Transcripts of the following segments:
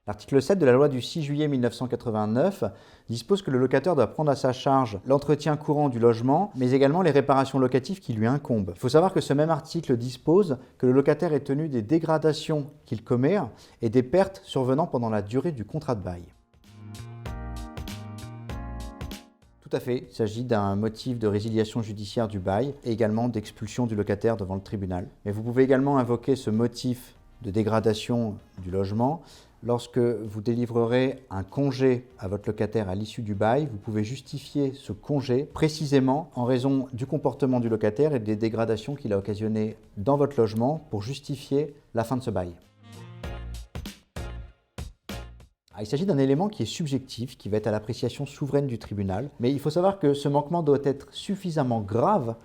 L'article 7 de la loi du 6 juillet 1989 dispose que le locataire doit prendre à sa charge l'entretien courant du logement, mais également les réparations locatives qui lui incombent. Il faut savoir que ce même article dispose que le locataire est tenu des dégradations qu'il commet et des pertes survenant pendant la durée du contrat de bail. Tout à fait, il s'agit d'un motif de résiliation judiciaire du bail et également d'expulsion du locataire devant le tribunal. Mais vous pouvez également invoquer ce motif de dégradation du logement lorsque vous délivrerez un congé à votre locataire à l'issue du bail. Vous pouvez justifier ce congé précisément en raison du comportement du locataire et des dégradations qu'il a occasionnées dans votre logement pour justifier la fin de ce bail. Il s'agit d'un élément qui est subjectif, qui va être à l'appréciation souveraine du tribunal, mais il faut savoir que ce manquement doit être suffisamment grave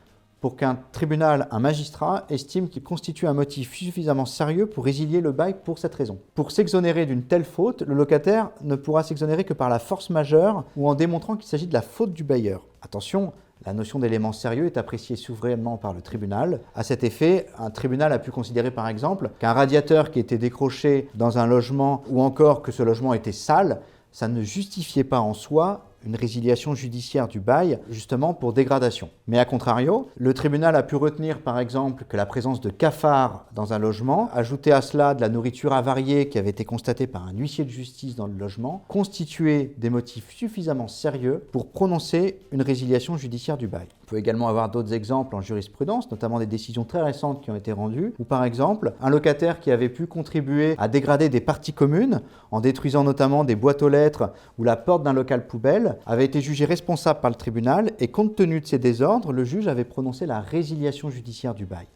pour qu'un tribunal, un magistrat, estime qu'il constitue un motif suffisamment sérieux pour résilier le bail pour cette raison. Pour s'exonérer d'une telle faute, le locataire ne pourra s'exonérer que par la force majeure ou en démontrant qu'il s'agit de la faute du bailleur. Attention, la notion d'élément sérieux est appréciée souverainement par le tribunal. À cet effet, un tribunal a pu considérer par exemple qu'un radiateur qui était décroché dans un logement ou encore que ce logement était sale, ça ne justifiait pas en soi une résiliation judiciaire du bail, justement pour dégradation. Mais à contrario, le tribunal a pu retenir par exemple que la présence de cafards dans un logement, ajouter à cela de la nourriture avariée qui avait été constatée par un huissier de justice dans le logement, constituait des motifs suffisamment sérieux pour prononcer une résiliation judiciaire du bail. On peut également avoir d'autres exemples en jurisprudence, notamment des décisions très récentes qui ont été rendues, où par exemple, un locataire qui avait pu contribuer à dégrader des parties communes, en détruisant notamment des boîtes aux lettres ou la porte d'un local poubelle, avait été jugé responsable par le tribunal et compte tenu de ces désordres, le juge avait prononcé la résiliation judiciaire du bail.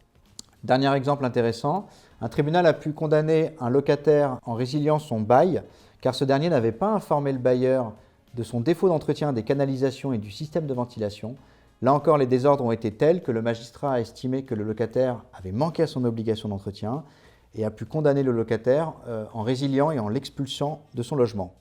Dernier exemple intéressant, un tribunal a pu condamner un locataire en résiliant son bail car ce dernier n'avait pas informé le bailleur de son défaut d'entretien des canalisations et du système de ventilation. Là encore, les désordres ont été tels que le magistrat a estimé que le locataire avait manqué à son obligation d'entretien et a pu condamner le locataire en résiliant et en l'expulsant de son logement.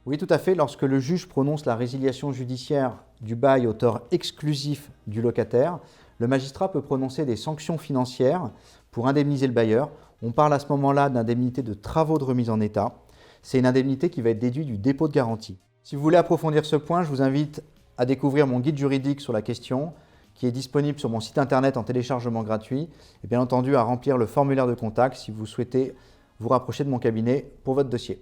Oui, tout à fait. Lorsque le juge prononce la résiliation judiciaire du bail au tort exclusif du locataire, le magistrat peut prononcer des sanctions financières pour indemniser le bailleur. On parle à ce moment-là d'indemnité de travaux de remise en état. C'est une indemnité qui va être déduite du dépôt de garantie. Si vous voulez approfondir ce point, je vous invite à découvrir mon guide juridique sur la question qui est disponible sur mon site internet en téléchargement gratuit et bien entendu à remplir le formulaire de contact si vous souhaitez vous rapprocher de mon cabinet pour votre dossier.